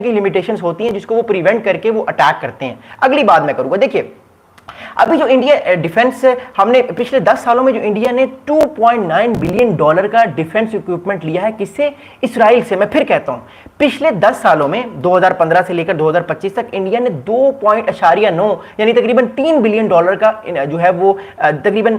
की लिमिटेशंस होती हैं जिसको वो प्रिवेंट करके वो अटैक करते हैं। अगली बात मैं करूंगा, देखिए अभी जो इंडिया डिफेंस हमने पिछले 10 सालों में जो इंडिया ने 2.9 बिलियन डॉलर का डिफेंस इक्विपमेंट लिया है, किससे? इजराइल से। मैं फिर कहता हूं पिछले 10 सालों में 2015 से लेकर 2025 तक इंडिया ने 2.9 यानी तकरीबन 3 बिलियन डॉलर का जो है वो तकरीबन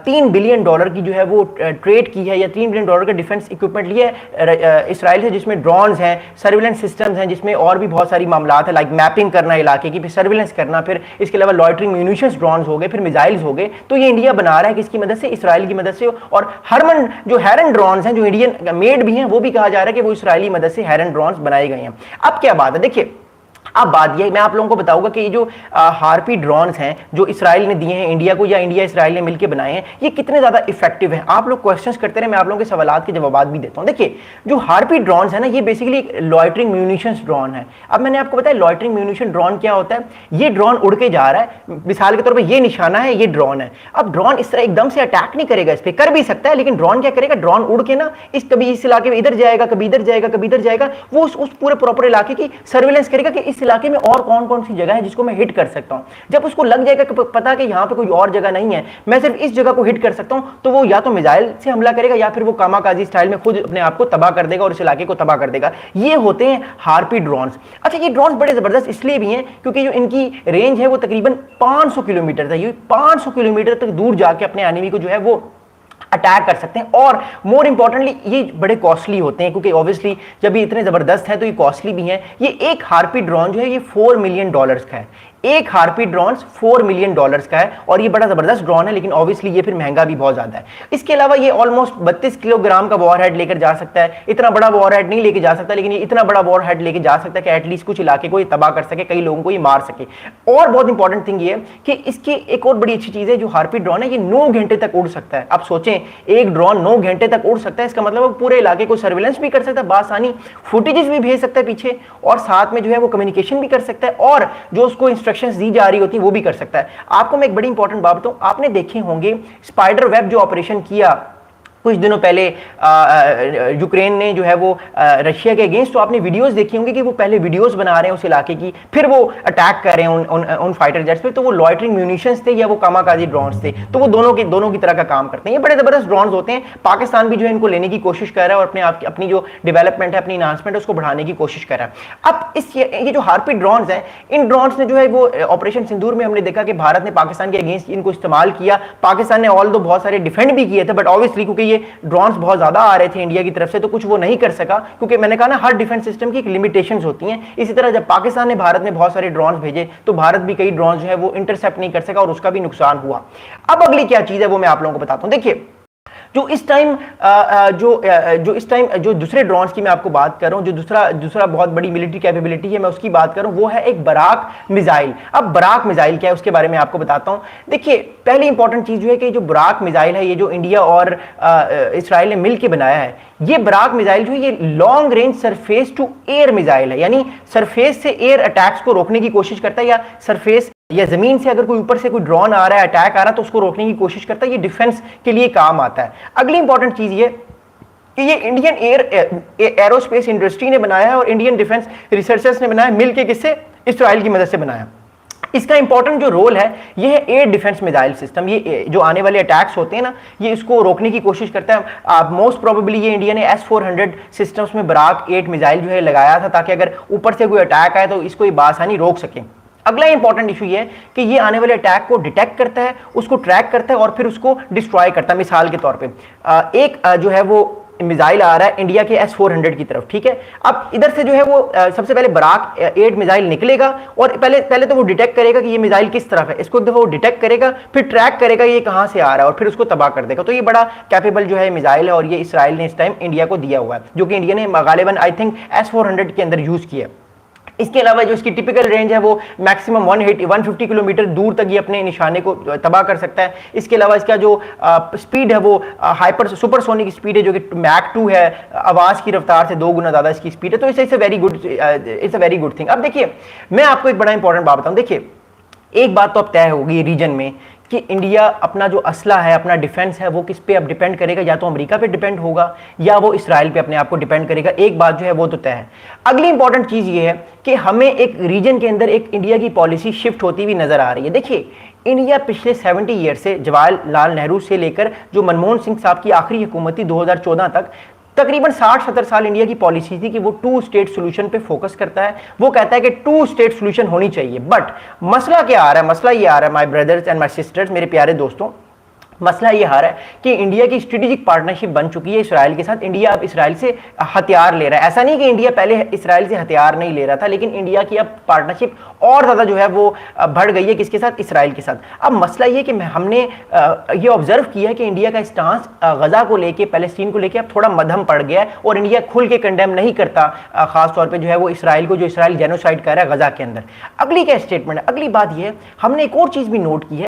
3 बिलियन डॉलर की जो है वो ट्रेड की है, या 3 बिलियन डॉलर का डिफेंस इक्विपमेंट लिया है इसराइल से, जिसमें ड्रोन्स हैं, सर्विलेंस सिस्टम्स हैं, जिसमें और भी बहुत सारी मामलात है, लाइक मैपिंग करना इलाके की, फिर सर्विलेंस करना, फिर इसके अलावा लॉइटरिंग म्यूनिशंस ड्रोन्स हो गए, फिर मिसाइल्स हो गए। तो ये इंडिया बना रहा है किसकी मदद से? इसराइल की मदद से। और हरमन जो हेरन ड्रोन्स हैं जो इंडियन मेड भी हैं, वो भी कहा जा रहा है कि वो इसराइली मदद से हेरन ड्रोन्स बनाए गए हैं। अब क्या बात है, देखिए अब बात यह मैं आप लोगों को बताऊंगा कि ये जो हार्पी ड्रोन्स हैं जो इसराइल ने दिए हैं इंडिया को, या इंडिया इसराइल ने मिलकर बनाए हैं, ये कितने ज्यादा इफेक्टिव हैं। आप लोग क्वेश्चंस करते रहे, मैं आप लोगों के सवालात के जवाब भी देता हूं। देखिए जो हार्पी ड्रोन्स है ना, ये बेसिकली एक लॉइटरिंग म्यूनिशंस ड्रोन है। अब मैंने आपको बताया लॉइटरिंग म्यूनिशन ड्रोन क्या होता है। ये ड्रोन उड़ के जा रहा है, मिसाल के तौर पर ये निशाना है, ये ड्रोन है। अब ड्रोन इस तरह एकदम से अटैक नहीं करेगा, इस पर कर भी सकता है, लेकिन ड्रोन क्या करेगा, ड्रोन उड़ के ना कभी इस इलाके में इधर जाएगा, कभी इधर जाएगा, कभी इधर जाएगा, वो उस पूरे प्रॉपर इलाके की सर्विलेंस करेगा कि इस इलाके में और कौन कौन सी जगह है जिसको मैं हिट कर सकता हूं। जब उसको लग जाएगा कि पता कि यहां पे कोई और जगह नहीं है, मैं सिर्फ इस जगह को हिट कर सकता हूं, तो वो या तो मिसाइल से हमला करेगा या फिर वो कामाकाजी स्टाइल में खुद अपने आप को तबाह कर देगा और इस इलाके को तबाह कर देगा। ये होते हैं हार्पी ड्रोन्स। अच्छा, ये ड्रोन्स बड़े जबरदस्त इसलिए भी हैं क्योंकि जो इनकी रेंज है वो तकरीबन 500 किलोमीटर है। ये 500 किलोमीटर तक दूर जाके अपने एनिमी को जो है वो अटैक कर सकते हैं। और मोर इंपॉर्टेंटली ये बड़े कॉस्टली होते हैं, क्योंकि ऑब्वियसली जब ये इतने जबरदस्त हैं तो ये कॉस्टली भी हैं। ये एक हार्पी ड्रोन जो है ये $4 मिलियन का है। एक हार्पी ड्रोन $4 मिलियन का है, और ये बड़ा जबरदस्त ड्रोन है, लेकिन ऑब्वियसली ये फिर महंगा भी बहुत ज्यादा है। इसके अलावा ये ऑलमोस्ट 32 किलोग्राम का वॉरहेड लेकर जा सकता है। इतना बड़ा वॉरहेड नहीं लेके जा सकता, लेकिन ये इतना बड़ा वॉरहेड लेके जा सकता है कि एटलीस्ट कुछ इलाके को ये तबाह कर सके, कई लोगों को ये मार सके। और बहुत इंपॉर्टेंट थिंग ये है कि इसकी एक और बड़ी अच्छी चीज है, जो हार्पी ड्रोन है ये 9 घंटे तक उड़ सकता है। आप सोचें एक ड्रोन 9 घंटे तक उड़ सकता है, इसका मतलब वो पूरे इलाके को सर्विलेंस भी कर सकता है, बासानी फुटेजेस भी भेज सकता है पीछे, और साथ में जो है वो कम्युनिकेशन भी कर सकता है, और जो उसको इंस्ट्रक्शंस दी जा रही होती वो भी कर सकता है। आपको मैं एक बड़ी इंपॉर्टेंट बात बताऊं, आपने देखे होंगे स्पाइडर वेब जो ऑपरेशन किया कुछ दिनों पहले यूक्रेन ने जो है वो रशिया के अगेंस्ट, तो आपने वीडियोस देखी होंगी कि वो पहले वीडियोस बना रहे हैं उस इलाके की, फिर वो अटैक कर रहे हैं उन फाइटर जेट्स पे। तो वो लॉइटरिंग म्यूनिशंस थे या वो कामाकाजी ड्रोन्स थे, तो वो दोनों की तरह का काम करते हैं। ये बड़े जबरदस्त ड्रोन्स होते हैं। पाकिस्तान भी जो है इनको लेने की कोशिश कर रहा है और अपनी जो डेवलपमेंट है, अपनी इन्हांसमेंट है, उसको बढ़ाने की कोशिश कर रहा है। अब ये जो हार्पी ड्रोन्स हैं, इन ड्रोन्स ने जो है वो ऑपरेशन सिंदूर में हमने देखा कि भारत ने पाकिस्तान के अगेंस्ट इनको इस्तेमाल किया। पाकिस्तान ने ऑल दो बहुत सारे डिफेंड भी किए थे, बट ऑब्वियसली क्योंकि ड्रोन्स बहुत ज्यादा आ रहे थे इंडिया की तरफ से, तो कुछ वो नहीं कर सका, क्योंकि मैंने कहा ना हर डिफेंस सिस्टम की एक लिमिटेशंस होती हैं। इसी तरह जब पाकिस्तान ने भारत में बहुत सारे ड्रोन्स भेजे, तो भारत भी कई ड्रोन्स जो है वो इंटरसेप्ट नहीं कर सका और उसका भी नुकसान हुआ। अब अगली क्या चीज है वो मैं आप लोगों को बताता हूं। देखिए जो इस टाइम जो दूसरे ड्रोन्स की मैं आपको बात कर रहा हूं, जो दूसरा बहुत बड़ी मिलिट्री कैपेबिलिटी है, मैं उसकी बात कर रहा हूं, वो है एक बराक मिसाइल। अब बराक मिसाइल क्या है उसके बारे में आपको बताता हूं। देखिए पहली इंपॉर्टेंट चीज जो है कि जो बराक मिसाइल है, ये जो इंडिया और इसराइल ने मिलकर बनाया है, ये बराक मिसाइल जो है ये long range surface to air missile है, यानी सरफेस से एयर अटैक्स को रोकने की कोशिश करता है, या सरफेस या जमीन से अगर कोई ऊपर से कोई ड्रोन आ रहा है, अटैक आ रहा है, तो उसको रोकने की कोशिश करता है। ये डिफेंस के लिए काम आता है। अगली इंपॉर्टेंट चीज ये कि ये इंडियन एरोस्पेस इंडस्ट्री ने बनाया है और इंडियन डिफेंस रिसर्चर्स ने बनाया, मिलकर किससे? इसराइल की मदद से बनाया। इसका इंपॉर्टेंट जो रोल है ये है एयर डिफेंस मिसाइल सिस्टम। ये जो आने वाले अटैक्स होते हैं ना, ये इसको रोकने की कोशिश करता है। मोस्ट प्रोबेबली ये इंडिया ने S-400 सिस्टम्स में बराक 8 मिसाइल जो है लगाया था, ताकि अगर ऊपर से कोई अटैक आए तो इसको ये बासानी रोक सके। अगला इंपॉर्टेंट इशू ये है कि ये आने वाले अटैक को डिटेक्ट करता है, उसको ट्रैक करता है और फिर उसको डिस्ट्रॉय करता है। मिसाल के तौर पे एक जो है वो मिसाइल आ रहा है इंडिया के S-400 की तरफ, ठीक है। अब इधर से जो है वो सबसे पहले बराक 8 मिसाइल निकलेगा, और पहले तो वो डिटेक्ट करेगा कि ये मिसाइल किस तरफ है, इसको एक दफा वो डिटेक्ट करेगा, फिर ट्रैक करेगा ये कहां से आ रहा है, और फिर उसको तबाह कर देगा। तो ये बड़ा कैपेबल जो है मिसाइल है, और ये इसराइल ने इस टाइम इंडिया को दिया हुआ है, जो कि इंडिया ने गालिबन आई थिंक S-400 के अंदर यूज किया। इसके अलावा जो इसकी टिपिकल रेंज है वो मैक्सिमम 150 किलोमीटर दूर तक ये अपने निशाने को तबाह कर सकता है। इसके अलावा इसका जो स्पीड है वो सुपरसोनिक स्पीड है, जो कि मैक 2 है, आवाज की रफ्तार से 2 गुना ज्यादा इसकी स्पीड है। तो it's a very good thing. अब देखिए मैं आपको एक बड़ा इंपॉर्टेंट बात बताऊं। देखिए एक बात तो अब तय होगी रीजन में कि इंडिया अपना जो असला है, अपना डिफेंस है, वो किस पे अब डिपेंड करेगा, या तो अमेरिका पे डिपेंड होगा या वो इसराइल पे अपने आप को डिपेंड करेगा। एक बात जो है वो तो तय है। अगली इंपॉर्टेंट चीज ये है कि हमें एक रीजन के अंदर एक इंडिया की पॉलिसी शिफ्ट होती हुई नजर आ रही है। देखिए, इंडिया पिछले 70 ईयर से, जवाहरलाल नेहरू से लेकर जो मनमोहन सिंह साहब की आखिरी हुकूमत थी 2014 तक, तकरीबन 60-70 साल इंडिया की पॉलिसी थी कि वो टू स्टेट सोल्यूशन पे फोकस करता है। वो कहता है कि टू स्टेट सोल्यूशन होनी चाहिए। बट मसला क्या आ रहा है? मसला ये आ रहा है my brothers and my sister's, मेरे प्यारे दोस्तों, मसला ये आ रहा है कि इंडिया की स्ट्रेटेजिक पार्टनरशिप बन चुकी है इसराइल के साथ। इंडिया अब इसराइल से हथियार ले रहा है। ऐसा नहीं कि इंडिया पहले इसराइल से हथियार नहीं ले रहा था, लेकिन इंडिया की अब पार्टनरशिप और ज़्यादा जो है वो बढ़ गई है। किसके साथ? इसराइल के साथ। अब मसला ये कि हमने ये ऑब्जर्व किया है कि इंडिया का स्टांस गजा को लेके, पैलेस्टीन को लेके अब थोड़ा मध्यम पड़ गया है और इंडिया खुल के कंडेम नहीं करता, खासतौर पर जो है वो इसराइल को, जो इसराइल जेनोसाइड कर रहा है गजा के अंदर। अगली क्या स्टेटमेंट है? अगली बात यह है, हमने एक और चीज़ भी नोट की है